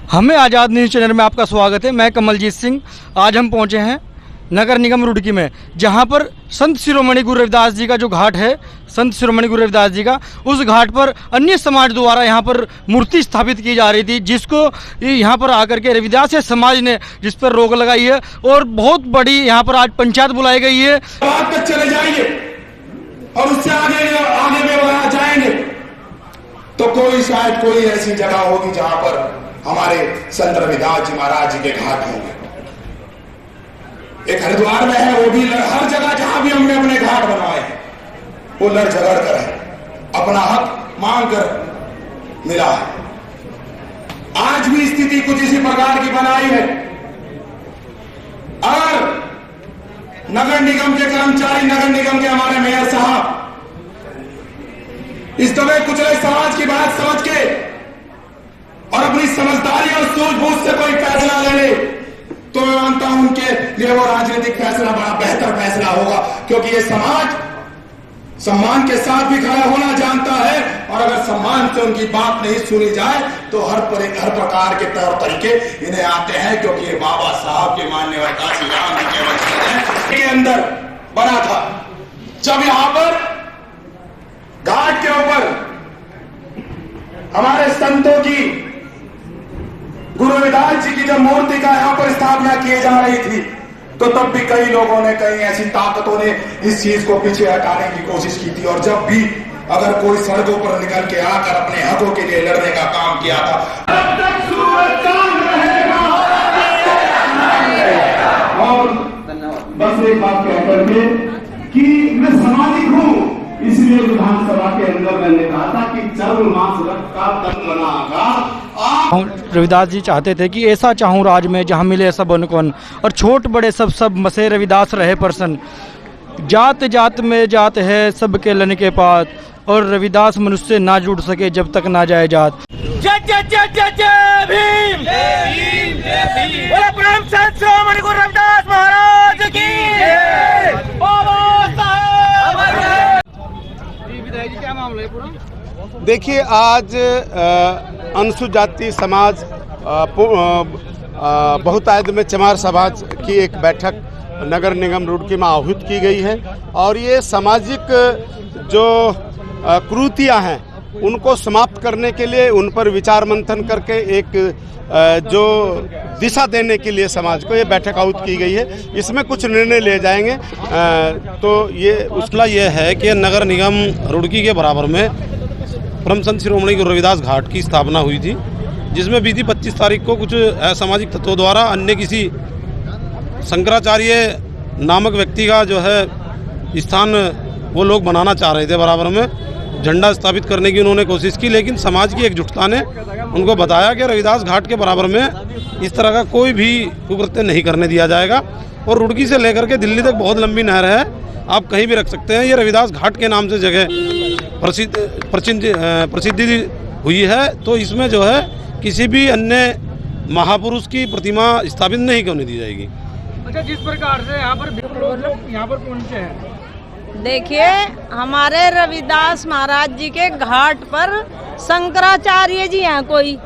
हमें आज़ाद news channel में आपका स्वागत है। मैं कमलजीत सिंह। आज हम पहुंचे हैं नगर निगम रुड़की में, जहां पर संत शिरोमणि गुरु रविदास जी का जो घाट है, संत शिरोमणि गुरु रविदास जी का, उस घाट पर अन्य समाज द्वारा यहां पर मूर्ति स्थापित की जा रही थी, जिसको यहां पर आकर के रविदास समाज ने जिस पर रोक लगाई है और बहुत बड़ी यहां पर आज पंचायत बुलाई गई है। बात तक चले जाएंगे और उससे आगे में वहां जाएंगे तो शायद कोई ऐसी जगह होगी जहां पर हमारे संत रविदास जी महाराज जी के घाट होंगे। एक हरिद्वार में है, वो भी हर जगह जहां भी हमने अपने घाट बनवाए हैं वो लड़ झगड़ कर है, अपना हक मांग कर मिला है। आज भी स्थिति कुछ इसी प्रकार की बनाई है और नगर निगम के कर्मचारी, नगर निगम के हमारे मेयर साहब इस दबे कुचले समाज की बात समझ के और अपनी समझदारी और सूझबूझ से कोई फैसला ले ले तो मैं मानता हूं उनके लिए वो राजनीतिक फैसला बड़ा बेहतर फैसला होगा, क्योंकि ये समाज सम्मान के साथ भी खड़ा होना जानता है और अगर सम्मान से उनकी बात नहीं सुनी जाए तो हर प्रकार के तौर तरीके इन्हें आते हैं, क्योंकि ये बाबा साहब के मानने काशी राम जी के वचन के अंदर बना था। जब यहां पर घाट के ऊपर हमारे संतों की, गुरु रविदास जी की जब मूर्ति का यहां पर स्थापना की जा रही थी तो तब भी कई लोगों ने, कई ऐसी ताकतों ने इस चीज को पीछे हटाने की कोशिश की थी। और जब भी अगर कोई सड़कों पर निकल के आकर अपने हकों के लिए लड़ने का काम किया था, तब तक सूरज चांद रहेगा। और बस एक बात कहकर के कि मैं सामाजिक हूं, इसलिए विधानसभा के अंदर मैंने कहा था कि चर्म मांस रक्त का तन बनागा। रविदास जी चाहते थे कि ऐसा चाहूं राज में जहां मिले सब अनुकूल और छोट बड़े सब मसे रविदास रहे प्रसन्न। जात जात में जात है सबके लन के पात और रविदास मनुष्य ना जुड़ सके जब तक ना जाए जात। जय जय जय जय जय भीम, जय भीम, जय भीम। बोलो परम संत शिरोमणि गुरु रविदास महाराज की जय। बाबा साहब क्या मामला है पूरा? देखिए, आज अनुसूचित जाति समाज बहुतायत में चमार समाज की एक बैठक नगर निगम रुड़की में आहूत की गई है और ये सामाजिक जो कुरीतियां हैं उनको समाप्त करने के लिए, उन पर विचार मंथन करके एक जो दिशा देने के लिए समाज को ये बैठक आहूत की गई है। इसमें कुछ निर्णय लिए जाएंगे। तो ये उसका ये है कि नगर निगम रुड़की के बराबर में परम संत शिरोमणि गुरु रविदास घाट की स्थापना हुई थी, जिसमें बीती 25 तारीख को कुछ असामाजिक तत्वों द्वारा अन्य किसी शंकराचार्य नामक व्यक्ति का जो है स्थान वो लोग बनाना चाह रहे थे। बराबर में झंडा स्थापित करने की उन्होंने कोशिश की, लेकिन समाज की एकजुटता ने उनको बताया कि रविदास घाट के बराबर में इस तरह का कोई भी कुकृत्य नहीं करने दिया जाएगा। और रुड़की से लेकर के दिल्ली तक बहुत लंबी नहर है, आप कहीं भी रख सकते हैं। ये रविदास घाट के नाम से जगह प्रसिद्धि हुई है, तो इसमें जो है किसी भी अन्य महापुरुष की प्रतिमा स्थापित नहीं करने दी जाएगी। अच्छा, जिस प्रकार से यहाँ पर पहुँचे हैं, देखिए हमारे रविदास महाराज जी के घाट पर शंकराचार्य जी हैं, कोई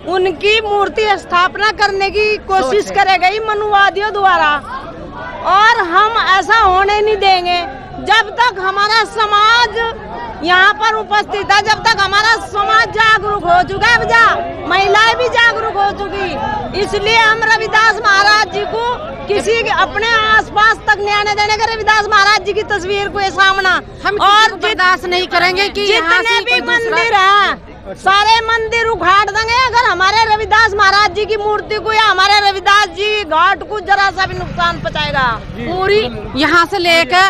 उनकी मूर्ति स्थापना करने की कोशिश करे गई मनुवादियों द्वारा, और हम ऐसा होने नहीं देंगे जब तक हमारा समाज यहाँ पर उपस्थित है, जब तक हमारा समाज जागरूक हो चुका है, महिलाएं भी जागरूक हो चुकी। इसलिए हम रविदास महाराज जी को किसी अपने आसपास तक नहीं आने देने का, रविदास महाराज जी की तस्वीर को सामना हम और बर्दाश्त नहीं करेंगे कि जितने भी मंदिर हैं सारे मंदिर उखाड़ देंगे अगर हमारे रविदास महाराज जी की मूर्ति को या हमारे रविदास जी घाट को जरा सा भी नुकसान पहुंचाएगा। पूरी यहाँ से लेकर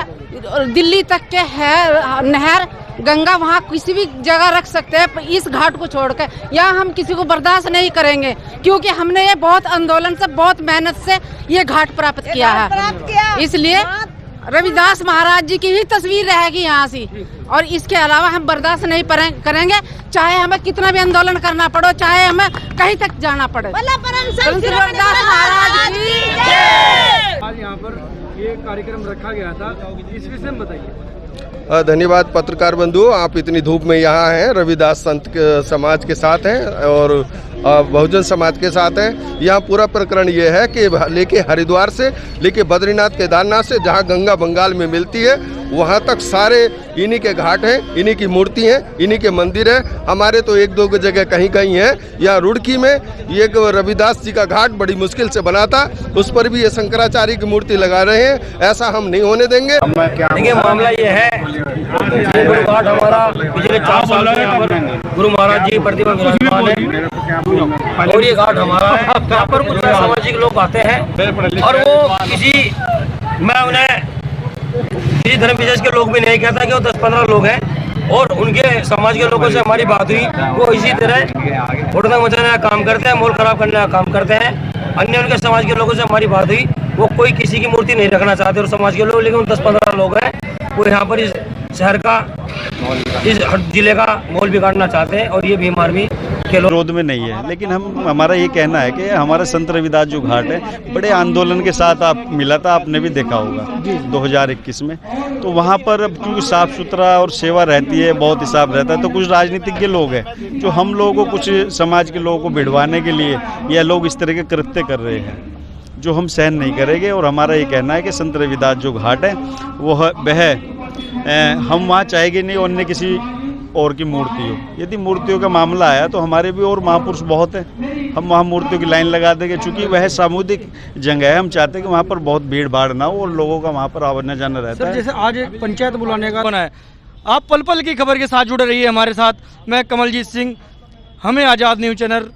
दिल्ली तक के है नहर गंगा, वहाँ किसी भी जगह रख सकते हैं, इस घाट को छोड़कर यहाँ हम किसी को बर्दाश्त नहीं करेंगे, क्योंकि हमने ये बहुत आंदोलन से, बहुत मेहनत से ये घाट प्राप्त किया है। इसलिए रविदास महाराज जी की ही तस्वीर रहेगी यहाँ से, और इसके अलावा हम बर्दाश्त नहीं करेंगे, चाहे हमें कितना भी आंदोलन करना पड़े, चाहे हमें कहीं तक जाना पड़े। रविदास महाराज जी आज यहाँ पर ये कार्यक्रम रखा गया था, इस विषय में बताइए। धन्यवाद पत्रकार बंधु, आप इतनी धूप में यहाँ हैं, रविदास संत समाज के साथ हैं और बहुजन समाज के साथ हैं। यहाँ पूरा प्रकरण ये है कि लेके हरिद्वार से लेके बद्रीनाथ केदारनाथ से जहाँ गंगा बंगाल में मिलती है वहाँ तक सारे इन्हीं के घाट हैं, इन्हीं की मूर्ति हैं, इन्हीं के मंदिर हैं। हमारे तो एक दो जगह कहीं कहीं है। यहाँ रुड़की में एक रविदास जी का घाट बड़ी मुश्किल से बना था, उस पर भी ये शंकराचार्य की मूर्ति लगा रहे हैं। ऐसा हम नहीं होने देंगे। देखिए मामला ये है, ये गुरु घाट हमारा पिछले 4 साल से यहाँ पर गुरु महाराज जी प्रतिमा विराजमान है और ये घाट हमारा है। यहाँ पर कुछ सामाजिक लोग आते हैं और वो मैं उन्हें किसी धर्म विशेष के लोग भी नहीं कहता कि वो 10-15 लोग हैं और उनके समाज के लोगों से हमारी बात हुई। वो इसी तरह उड़ना मचाने का काम करते हैं, माहौल खराब करने का काम करते हैं। अन्य उनके समाज के लोगों से हमारी बात हुई, वो कोई किसी की मूर्ति नहीं रखना चाहते और समाज के लोग, लेकिन 10-15 लोग हैं वो यहाँ पर इस शहर का, इस जिले का माहौल बिगाड़ना चाहते हैं और ये बीमार भी विरोध में नहीं है। लेकिन हमारा ये कहना है कि हमारा संत रविदास जो घाट है बड़े आंदोलन के साथ आप मिला था, आपने भी देखा होगा 2021 में। तो वहाँ पर क्योंकि साफ सुथरा और सेवा रहती है, बहुत हिसाब रहता है, तो कुछ राजनीतिक के लोग हैं जो हम लोगों को, कुछ समाज के लोगों को भिड़वाने के लिए यह लोग इस तरह के कृत्य कर रहे हैं जो हम सहन नहीं करेंगे। और हमारा ये कहना है कि संत रविदास जो घाट है वह हम वहाँ चाहेंगे नहीं और अन्य किसी और की मूर्ति हो। यदि मूर्तियों का मामला आया तो हमारे भी और महापुरुष बहुत हैं, हम वहाँ मूर्तियों की लाइन लगा देंगे। चूँकि वह सामुदायिक जगह है, हम चाहते हैं कि वहाँ पर बहुत भीड़ भाड़ ना हो और लोगों का वहाँ पर आना जाना रहता है। जैसे आज एक पंचायत बुलाने का बना है, आप पल पल की खबर के साथ जुड़े रहिए हमारे साथ। मैं कमलजीत सिंह, हमें आज़ाद न्यूज़ चैनल।